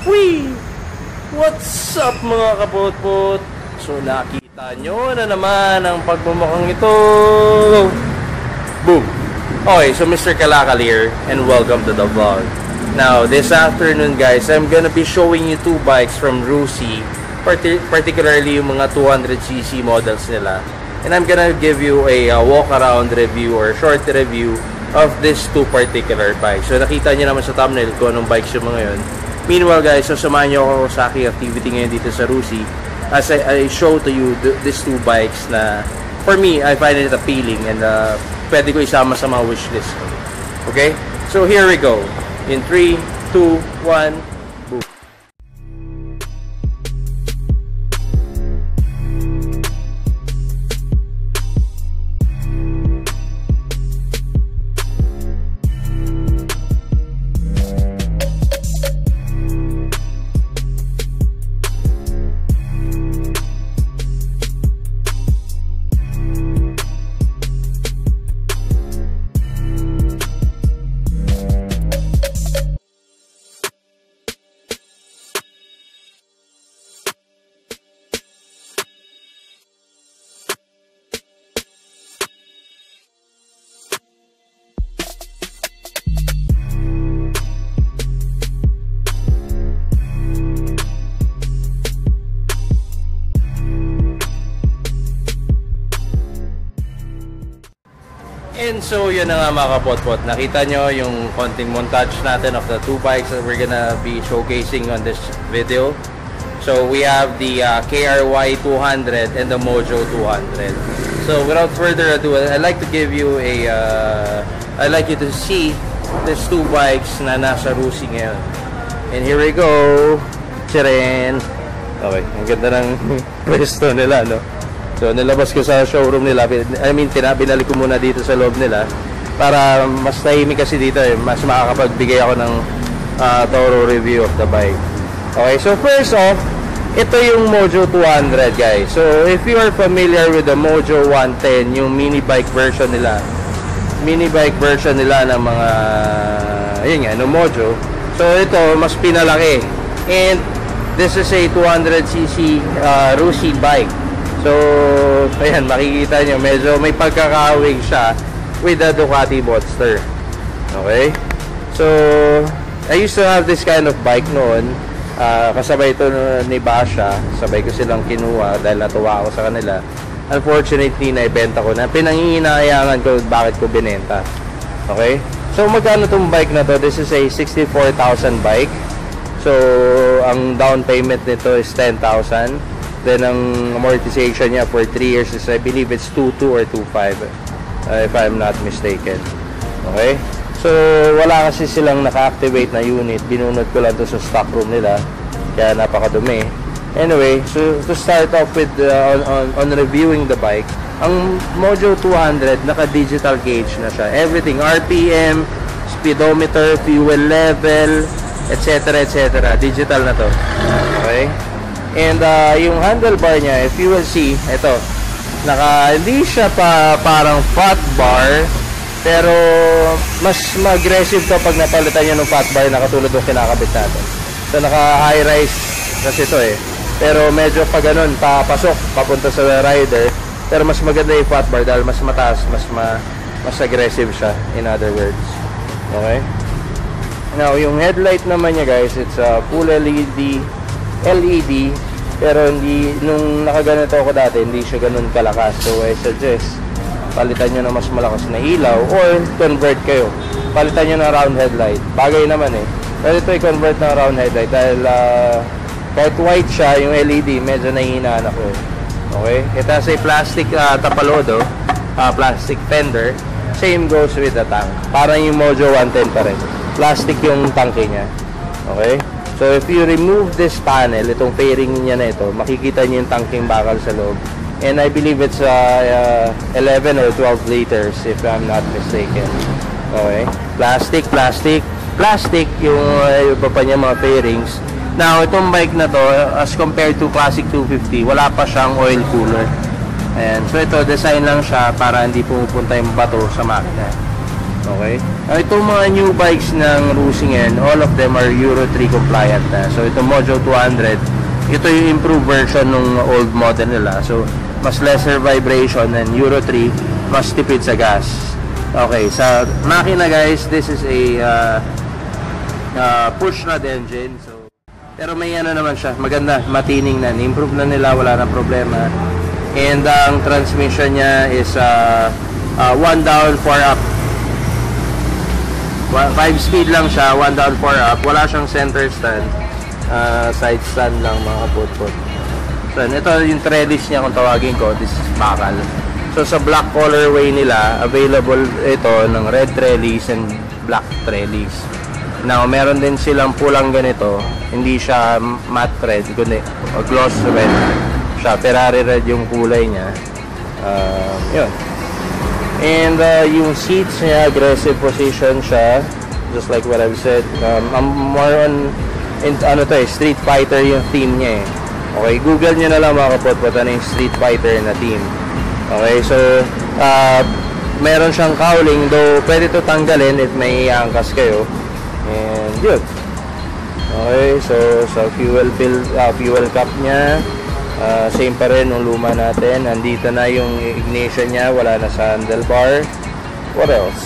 Wee! What's up mga kapotpot? So nakita nyo na naman ang pagmumukhang ito. Boom! Okay, so Mr. Kalakal here and welcome to the vlog. Now this afternoon guys, I'm gonna be showing you two bikes from Rusi, particularly yung mga 200cc models nila. And I'm gonna give you a walk around review or short review of these two particular bikes. So nakita nyo naman sa thumbnail kung anong bikes yung mga yun. Meanwhile guys, so samahan nyo ako sa aking activity ngayon dito sa Rusi as I show to you these two bikes na for me, I find it appealing and pwede ko isama sa mga wishlist ko. Okay? So here we go. In 3, 2, 1, boom. And so yun na nga mga kapotpot, nakita nyo yung konting montage natin of the two bikes that we're gonna be showcasing on this video. So we have the KRY 200 and the Mojo 200. So without further ado, I'd like to give you a I'd like you to see these two bikes na nasa Rusi ngayon. And here we go. Chiren. Okay, ang ganda ng pwesto nila, no? So nilabas ko sa showroom nila, I mean binalik ko muna dito sa loob nila para mas tahimik kasi dito eh, mas makakapagbigay ako ng thorough review of the bike. Okay, so first off, ito yung Mojo 200 guys. So if you are familiar with the Mojo 110, yung mini bike version nila ng mga ayun nga, no Mojo. So ito mas pinalaki and this is a 200cc Rusi bike. So, ayan, makikita nyo, medyo may pagkakawig siya with the Ducati Boxster. Okay? So, I used to have this kind of bike noon. Kasabay ito ni Basha. Sabay ko silang kinuha dahil natuwa ako sa kanila. Unfortunately, naibenta ko na. Pinangihinahayangan ko bakit ko binenta. Okay? So, magkano itong bike na to? This is a 64,000 bike. So, ang down payment nito is 10,000. Then ang amortization niya for 3 years is I believe it's 2.2 or 2.5 if I'm not mistaken. Okay? So wala kasi silang naka-activate na unit. Binunod ko lang to sa stock room nila. Kaya napakadumi. Anyway, so to start off with on reviewing the bike, ang Mojo 200 naka-digital gauge na siya. Everything, RPM, speedometer, fuel level, etc. etc. Digital na to. Okay? And yung handlebar niya, if you will see, ito, hindi siya parang fat bar, pero mas aggressive to pag napalitan niya ng fat bar na katulad ng kinakabit natin. So naka high rise kasi ito eh, pero medyo pag ganun, papasok, papunta sa rider, pero mas maganda yung fat bar dahil mas mataas, mas aggressive siya, in other words. Okay? Now, yung headlight naman niya guys, it's full LED, pero hindi, nung nakaganito ako dati, hindi siya ganun kalakas. So I suggest palitan nyo na mas malakas na ilaw or convert kayo, palitan nyo na round headlight. Bagay naman eh, pero ito i-convert na round headlight dahil kahit white siya, yung LED medyo nahihinaan ako eh. Okay, it has a plastic tapalodo, plastic fender. Same goes with the tank, parang yung Mojo 110 pa rin, plastic yung tanke nya. Okay. So if you remove this panel, itong fairing niya na ito, makikita niyo yung tanking bakal sa loob. And I believe it's 11 or 12 liters if I'm not mistaken. Okay? Plastic yung iba pa niya mga fairings. Now, itong bike na to, as compared to Classic 250, wala pa siyang oil cooler. Ayan. So ito, design lang siya para hindi pumupunta yung bato sa makina. Okay? Itong mga new bikes ng Rusi ngayon, all of them are Euro 3 compliant na. So itong Mojo 200, ito yung improved version ng old model nila. So mas lesser vibration and Euro 3, mas tipid sa gas. Okay, sa makina guys, this is a push rod engine. So, pero may ano naman siya, maganda, matining na, improve na nila, wala na problema. And ang transmission niya is 1 down, 4 up. 5 speed lang siya, 1 down, 4 up. Wala siyang center stand, side stand lang mga kapotpot. So, ito yung trellis niya kung tawagin ko. This is bakal. So, sa black colorway nila, available ito ng red trellis and black trellis. Now, meron din silang pulang ganito. Hindi siya matte red, kundi gloss red siya. Ferrari red yung kulay niya. Yun. And yung seats niya, aggressive position siya. Just like what I've said. I'm more on, Street Fighter yung theme niya eh. Okay, Google nyo na lang mga kapotpot ano yung Street Fighter na theme. Okay, so meron siyang cowling, though pwede to tanggalin if may angkas kayo. And yun. Okay, so sa fuel cap nya, same pa rin ng luma natin. Andito na yung ignition nya, wala na sa handlebar. What else?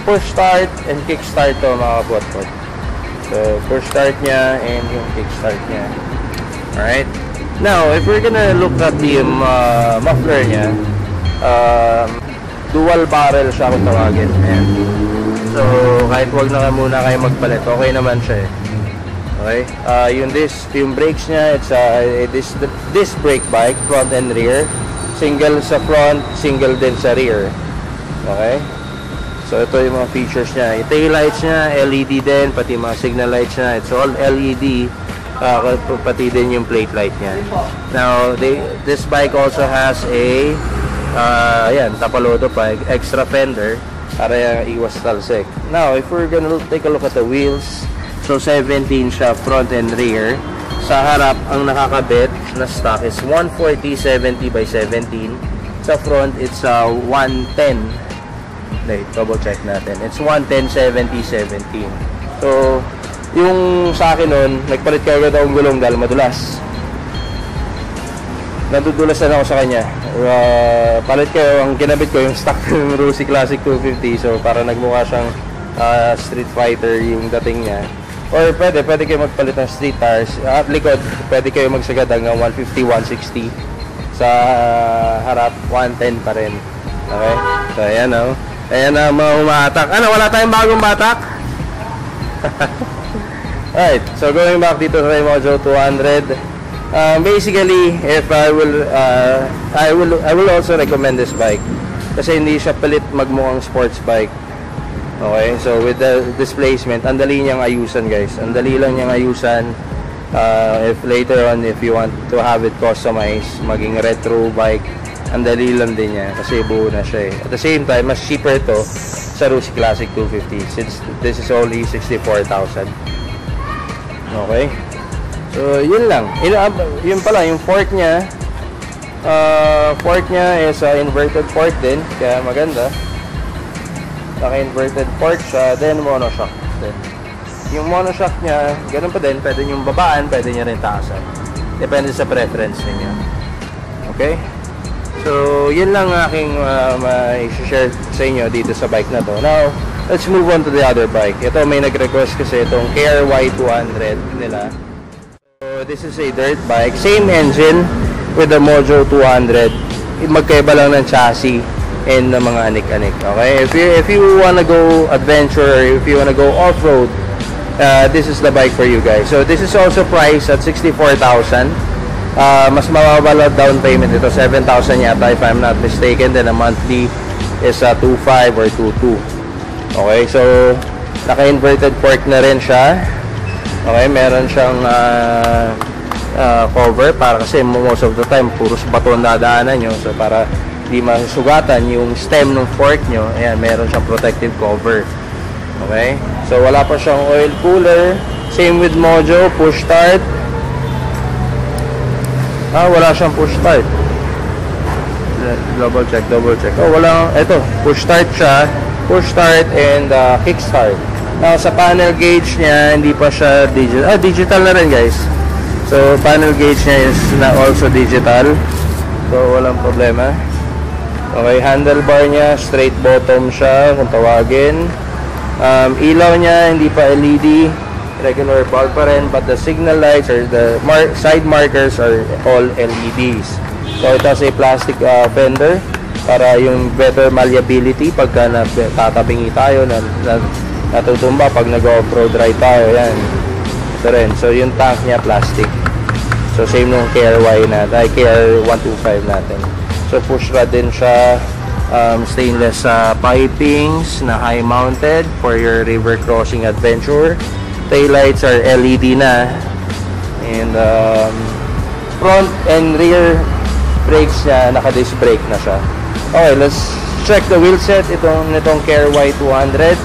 Push start and kick start to mga kapotpot. So push start nya and yung kick start nya. Alright. Now, if we're gonna look at the muffler nya, dual barrel siya kung tawagin. And so, kahit wag na muna kayo magpalit, okay naman siya eh. Okay? Yung brakes nya, it's this brake bike, front and rear. Single sa front, single din sa rear. Okay? So, ito yung mga features nya. Yung tail lights nya, LED din, pati mga signal lights nya, it's all LED. Pati din yung plate light nya. Now, this bike also has a tapalodo pa, extra fender para iwas talsik. Now, if we're gonna take a look at the wheels, so 17 siya front and rear. Sa harap, ang nakakabit na stock is 140/70 by 17. Sa front, it's 110. Wait, double check natin. It's 110/70/17. So, yung sa akin nun, nagpalit kayo agad akong gulong dahil madulas. Nadudulasan ako sa kanya. Palit kayo, ang kinabit ko yung stock ng Rusi Classic 250. So, para nagmukha siyang Street Fighter yung dating niya. Or pwede kayo magpalit ng street tires. At likod, pwede kayo magsagad hanggang 150, 160. Sa harap, 110 pa rin. Okay? So, ayan o. Ayan na mga umatak. Ano, wala tayong bagong batak? Alright, so going back dito sa Mojo 200, basically, if I will also recommend this bike kasi hindi siya palit magmukhang sports bike. Okay, so with the displacement, ang dali niyang ayusan guys, ang dali lang niyang ayusan. If later on, if you want to have it customized, maging retro bike, ang dali lang din niya kasi buo na siya eh. At the same time, mas cheaper to sa Rusi Classic 250 since this is only 64,000. Okay. So, yun lang. Yun pala, yung fork niya. Fork niya is inverted fork din. Kaya maganda. Naka-inverted fork siya. Then, monoshock. Then, yung monoshock niya, ganun pa din. Pwede nyo babaan, pwede nyo rin taasan. Depende sa preference ninyo. Okay? So, yun lang aking ma-share sa inyo dito sa bike na to. Now, let's move on to the other bike. Ito, may nag-request kasi itong KRY200 nila. So, this is a dirt bike. Same engine with the Mojo 200. Magkaiba lang ng chassis and ng mga anik-anik. Okay? If you wanna go adventure, if you wanna go off-road, this is the bike for you guys. So, this is also priced at 64,000. Mas mababa down payment ito, 7,000 yata if I'm not mistaken. Then a monthly is 2.5 or 2.2. Okay, so naka-inverted fork na rin siya. Okay, meron siyang cover para kasi most of the time puros bato ang dadaanan nyo. So para di masugatan yung stem ng fork nyo, ayan, meron siyang protective cover. Okay, so wala pa siyang oil cooler. Same with Mojo, push start. Wala siyang push start. Double check. Oh, wala. Ito, push start siya. push start and kick start. Now sa panel gauge niya, hindi pa siya digital. Digital na rin guys. So panel gauge niya is na also digital. So walang problema. Okay, handlebar niya, straight bottom siya kung tawagin. Ilaw niya, hindi pa LED, regular bulb pa rin, but the signal lights or the side markers are all LEDs. So it has a plastic fender para yung better malleability pagka tatabingi tayo, natutumba pag nag-off-road ride tayo, yan. Ito rin. So yung tank niya plastic. So same nung KRY natin, KR125 natin. So push rod din siya, stainless pipings na high mounted for your river crossing adventure. Taillights are LED na, and front and rear brakes niya, naka-disc brake na siya. Okay, let's check the wheel set nitong KRY 200.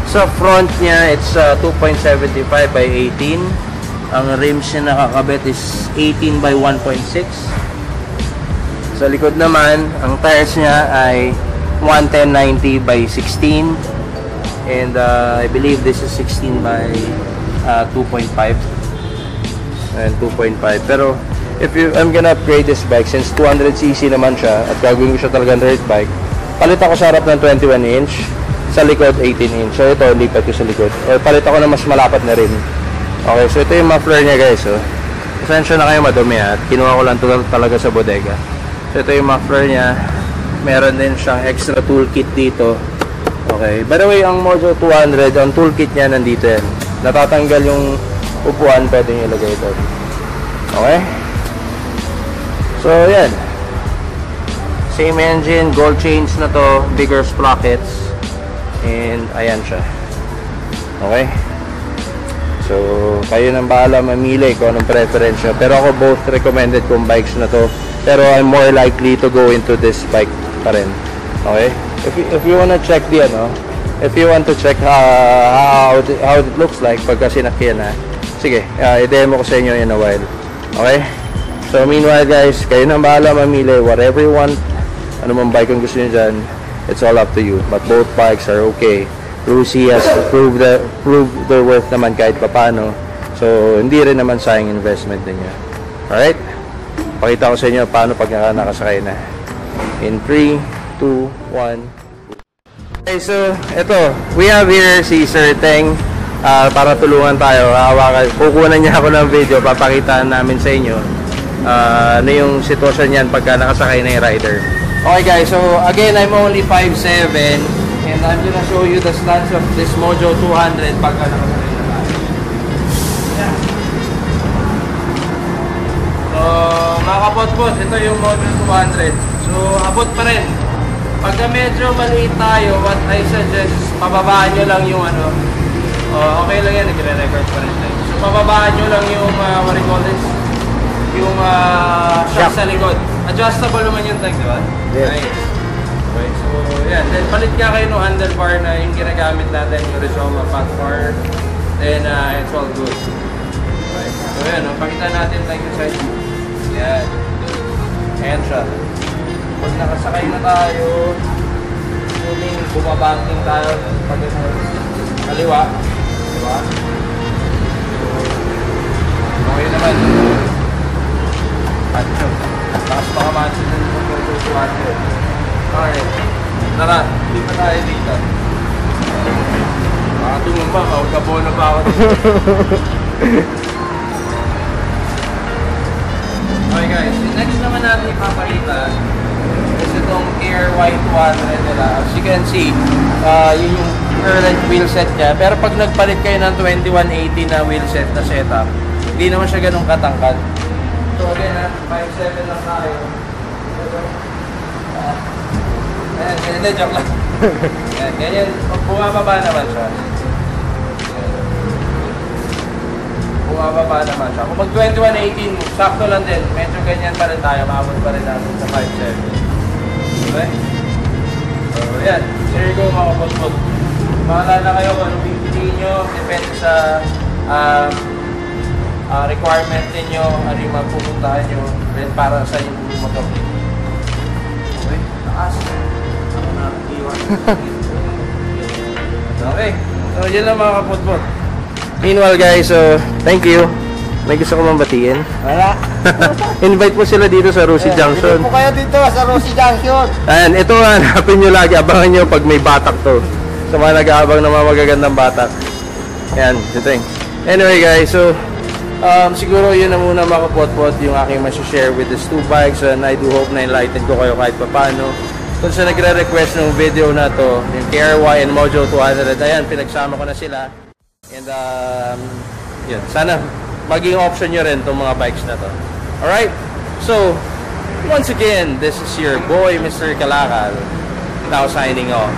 Sa front niya, it's 2.75 by 18. Ang rims niya nakakabit is 18 by 1.6. Sa likod naman, ang tires niya ay 110/90 by 16. And I believe this is 16 by 2.5 and 2.5. Pero I'm gonna upgrade this bike since 200cc naman siya at gagawin ko siya talagang dirt bike. Palit ako sa harap ng 21 inch, sa likod 18 inch. So ito, lipat ko sa likod. Or palit ako ng mas malapat na rin. Okay, so ito yung muffler niya guys. Oh. Pasensya na kayo madumi at kinuha ko lang talaga sa bodega. So ito yung muffler niya. Meron din siyang extra toolkit dito. Okay, by the way, ang Mojo 200, ang toolkit niya nandito yan. Natatanggal yung upuan, pwede nyo ilagay ito. Okay? So, yan. Same engine, gold chains na to, bigger sprockets. And, ayan siya. Okay? So, kayo nang bahala mamili kung anong preference nyo. Pero ako both recommended kong bikes na to. Pero I'm more likely to go into this bike pa rin. Okay? If you wanna check the if you want to check how it looks like pagka sinakyan na, sige, i-demo ko sa inyo in a while. Okay? So meanwhile guys, kayo nang bahala mamili whatever you want. Ano mang bike ang gusto niyo dyan, it's all up to you. But both bikes are okay. Rusi has proved their worth naman kahit papano. So hindi rin naman sayang investment niya. Alright? Pakita ko sa inyo paano pag nakasakay na. In 3, 2, 1. Okay, so ito, we have here si Sir Teng para tulungan tayo. Kukunan niya ako ng video, papakita namin sa inyo ano yung sitwasyon niyan pagka nakasakay na yung rider. Okay guys, so again, I'm only 5'7", and I'm gonna show you the stance of this Mojo 200 pagka nakasakay na tayo. Yeah. So mga kapotpot, ito yung Mojo 200. So abot pa rin. Pagka medyo maliit tayo, what I suggest, pababaan nyo lang yung okay lang yan, nagre-record pa rin tayo. So pababaan nyo lang yung, what do you call this? Yung shock sa likod. Adjustable naman yung tag, di ba? Yes. Right. Okay, so yan. Then palit ka kayo ng handlebar na yung ginagamit natin, yung Rizoma Fat Bar. Then it's all good. Okay. So yan, pakita natin tayo sa side. Yan. Ayan siya. Pag nakasakay na tayo, bumabanking tayo pag kaliwa, diba? Okay naman. At takas pa kamansin na yung tututuan ko. Okay, tara, hindi pa tayo dito. Baka tumumba, magkabono pa ako dito. Okay guys, next naman natin ipapakita is itong KRY 200 nila. As you can see, yun yung current wheel set niya. Pero pag nagpalit kayo ng 2180 na wheel set na setup, hindi naman siya ganun katangkad. So again, 5'7" lang tayo. Ayan, joke lang. Ayan, ganyan, bumababa naman siya. Bumababa naman siya. Kung mag 2118, sakto lang din. Medyo ganyan pa rin tayo. Maabot pa rin natin sa 5'7". Okay? So, yan. Here you go mga kapotpot. Makalala kayo kung anong pipiliin nyo. Depende sa requirement ninyo. Ano yung mapupuntahan nyo. Para sa yung motor. Okay? Taas. Ako na. Iwan. Okay. So, yun lang mga kapotpot. Meanwhile guys, so, thank you. May gusto ko mang batiin. Wala. Invite po sila dito sa Rusi Junction. Invite po kayo dito sa Rusi Junction. Ayan, ito nga, hanapin nyo lagi. Abangan nyo pag may batak to. Sa mga nag-aabang ng mga magagandang batak. Ayan, ito yung. Anyway guys, so, siguro yun na muna mga kapotpot yung aking share with these two bikes, and I do hope na enlighten ko kayo kahit papano. Kung sa nagre-request ng video na to, yung KRY and Mojo 200, ayan, pinagsama ko na sila. And yun, sana maging option nyo rin itong mga bikes na to. Alright? So, once again, this is your boy, Mr. Kalakal, now signing off.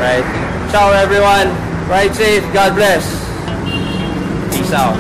Right? Ciao everyone. Ride safe. God bless. Peace out.